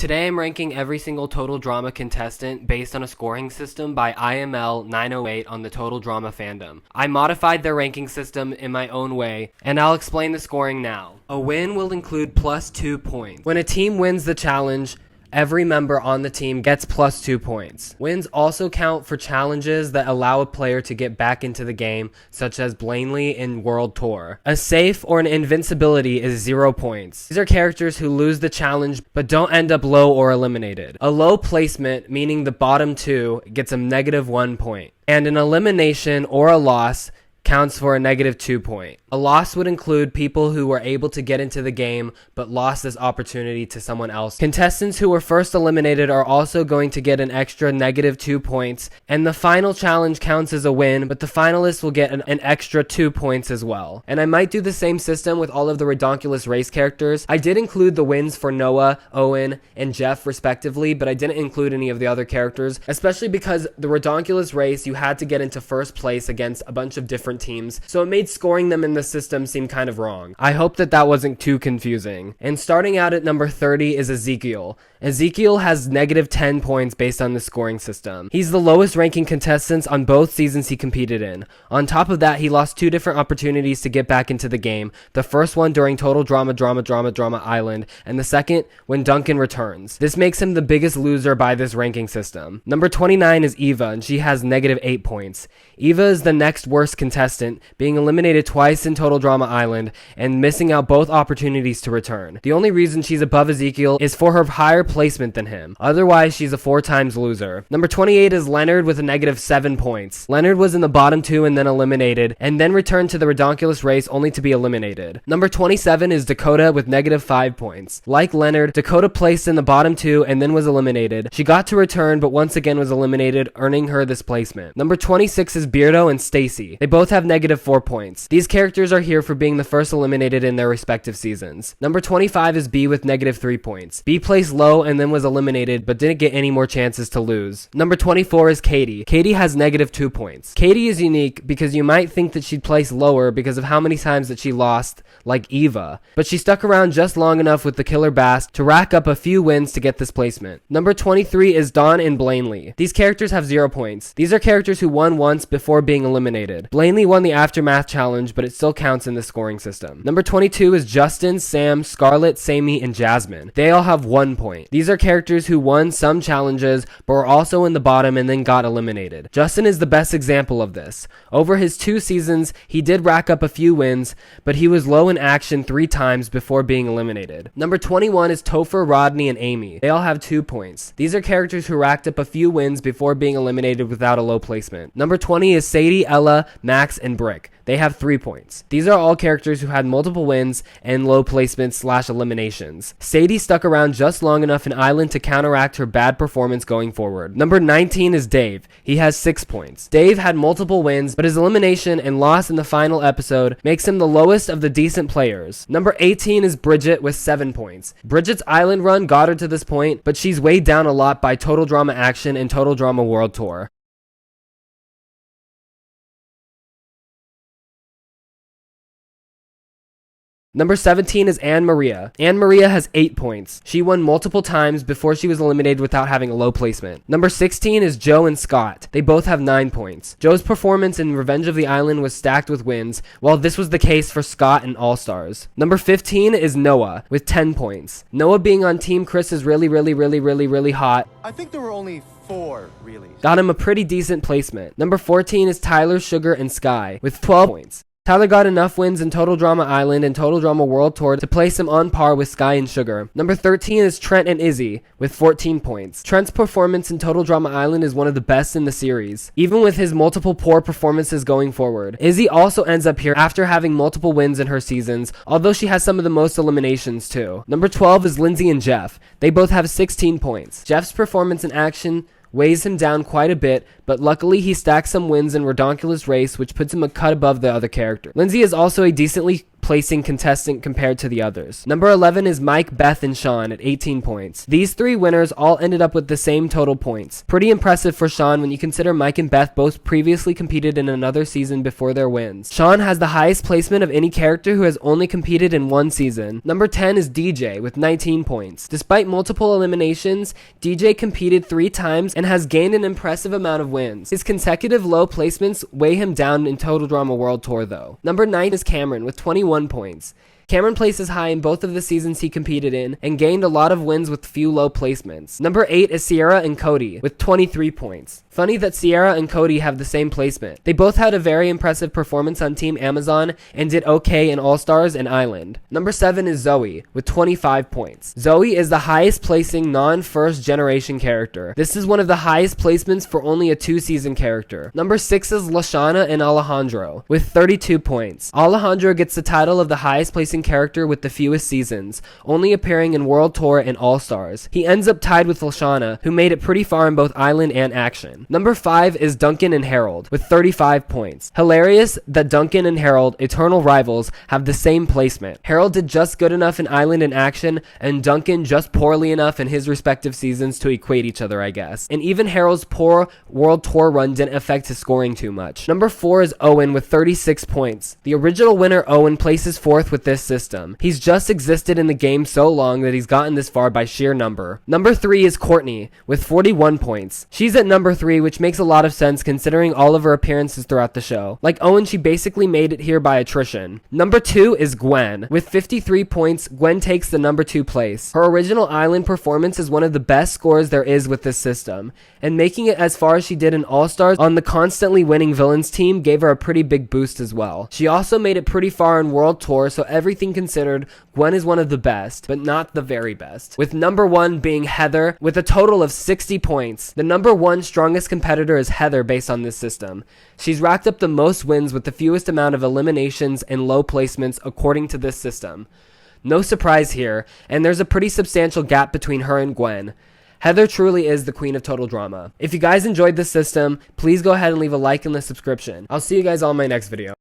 Today I'm ranking every single Total Drama contestant based on a scoring system by IML 908 on the Total Drama fandom. I modified their ranking system in my own way, and I'll explain the scoring now. A win will include plus 2 points. When a team wins the challenge, every member on the team gets plus 2 points. Wins also count for challenges that allow a player to get back into the game, such as Blaney in World Tour. A safe or an invincibility is 0 points. These are characters who lose the challenge but don't end up low or eliminated. A low placement, meaning the bottom two, gets a -1 point. And an elimination or a loss counts for a -2 point. A loss would include people who were able to get into the game but lost this opportunity to someone else. Contestants who were first eliminated are also going to get an extra -2 points, and the final challenge counts as a win, but the finalists will get an extra 2 points as well. And I might do the same system with all of the Redonkulous race characters. I did include the wins for Noah, Owen, and Jeff respectively, but I didn't include any of the other characters, especially because the Redonkulous race you had to get into first place against a bunch of different teams, so it made scoring them in the system seem kind of wrong. I hope that wasn't too confusing. And starting out at number 30 is Ezekiel. Ezekiel has -10 points based on the scoring system. He's the lowest ranking contestant on both seasons he competed in. On top of that, he lost 2 different opportunities to get back into the game. The first one during Total Drama Island, and the second when Duncan returns. This makes him the biggest loser by this ranking system. Number 29 is Eva, and she has -8 points. Eva is the next worst contestant, being eliminated twice in Total Drama Island and missing out both opportunities to return. The only reason she's above Ezekiel is for her higher placement than him. Otherwise, she's a 4 times loser. Number 28 is Leonard with a -7 points. Leonard was in the bottom 2 and then eliminated, and then returned to the Redonkulous race only to be eliminated. Number 27 is Dakota with -5 points. Like Leonard, Dakota placed in the bottom 2 and then was eliminated. She got to return, but once again was eliminated, earning her this placement. Number 26 is Beardo and Stacy. They both have -4 points. These characters are here for being the first eliminated in their respective seasons. Number 25 is B with -3 points. B placed low and then was eliminated, but didn't get any more chances to lose. Number 24 is Katie. Katie has -2 points. Katie is unique because you might think that she'd place lower because of how many times that she lost, like Eva, but she stuck around just long enough with the Killer Bass to rack up a few wins to get this placement. Number 23 is Dawn and Blaney. These characters have 0 points. These are characters who won once before being eliminated. Blaney won the Aftermath challenge, but it still counts in the scoring system. Number 22 is Justin, Sam, Scarlett, Sammy, and Jasmine. They all have 1 point. These are characters who won some challenges, but were also in the bottom and then got eliminated. Justin is the best example of this. Over his 2 seasons, he did rack up a few wins, but he was low in action 3 times before being eliminated. Number 21 is Topher, Rodney, and Amy. They all have 2 points. These are characters who racked up a few wins before being eliminated without a low placement. Number 20 is Sadie, Ella, Max, and Brick. They have 3 points. These are all characters who had multiple wins and low placements / eliminations. Sadie stuck around just long enough in Island to counteract her bad performance going forward. Number 19 is Dave. He has 6 points. Dave had multiple wins, but his elimination and loss in the final episode makes him the lowest of the decent players. Number 18 is Bridget with 7 points. Bridget's Island run got her to this point, but she's weighed down a lot by Total Drama Action and Total Drama World Tour. Number 17 is Anne Maria. Anne Maria has 8 points. She won multiple times before she was eliminated without having a low placement. Number 16 is Joe and Scott. They both have 9 points. Joe's performance in Revenge of the Island was stacked with wins, while this was the case for Scott and All Stars. Number 15 is Noah with 10 points. Noah being on Team Chris is really hot. I think there were only 4, really. Got him a pretty decent placement. Number 14 is Tyler, Sugar, and Sky with 12 points. Tyler got enough wins in Total Drama Island and Total Drama World Tour to place him on par with Sky and Sugar. Number 13 is Trent and Izzy with 14 points. Trent's performance in Total Drama Island is one of the best in the series, even with his multiple poor performances going forward. Izzy also ends up here after having multiple wins in her seasons, although she has some of the most eliminations too. Number 12 is Lindsay and Jeff. They both have 16 points. Jeff's performance in action weighs him down quite a bit, but luckily he stacks some wins in Redonkulous race, which puts him a cut above the other character. Lindsay is also a decently placing contestant compared to the others. Number 11 is Mike, Beth, and Sean at 18 points. These 3 winners all ended up with the same total points. Pretty impressive for Sean when you consider Mike and Beth both previously competed in another season before their wins. Sean has the highest placement of any character who has only competed in one season. Number 10 is DJ with 19 points. Despite multiple eliminations, DJ competed 3 times and has gained an impressive amount of wins. His consecutive low placements weigh him down in Total Drama World Tour though. Number 9 is Cameron with 21 points. Cameron places high in both of the seasons he competed in and gained a lot of wins with few low placements. Number 8 is Sierra and Cody with 23 points. Funny that Sierra and Cody have the same placement. They both had a very impressive performance on Team Amazon and did okay in All-Stars and Island. Number 7 is Zoe with 25 points. Zoe is the highest placing non-first generation character. This is one of the highest placements for only a 2-season character. Number 6 is Lashana and Alejandro with 32 points. Alejandro gets the title of the highest placing character with the fewest seasons, only appearing in World Tour and All-Stars. He ends up tied with Lashana, who made it pretty far in both Island and Action. Number 5 is Duncan and Harold with 35 points. Hilarious that Duncan and Harold, eternal rivals, have the same placement. Harold did just good enough in Island and Action, and Duncan just poorly enough in his respective seasons to equate each other, I guess. And even Harold's poor World Tour run didn't affect his scoring too much. Number 4 is Owen with 36 points. The original winner, Owen, places 4th with this system. He's just existed in the game so long that he's gotten this far by sheer number. Number 3 is Courtney with 41 points. She's at number 3, which makes a lot of sense considering all of her appearances throughout the show. Like Owen, she basically made it here by attrition. Number 2 is Gwen. With 53 points, Gwen takes the number 2 place. Her original Island performance is one of the best scores there is with this system, and making it as far as she did in All-Stars on the constantly winning Villains team gave her a pretty big boost as well. She also made it pretty far in World Tour, so everything considered, Gwen is one of the best, but not the very best. With number 1 being Heather with a total of 60 points. The number 1 strongest competitor is Heather based on this system. She's racked up the most wins with the fewest amount of eliminations and low placements according to this system. No surprise here, and there's a pretty substantial gap between her and Gwen. Heather truly is the queen of Total Drama. If you guys enjoyed this system, please go ahead and leave a like and a subscription. I'll see you guys on my next video.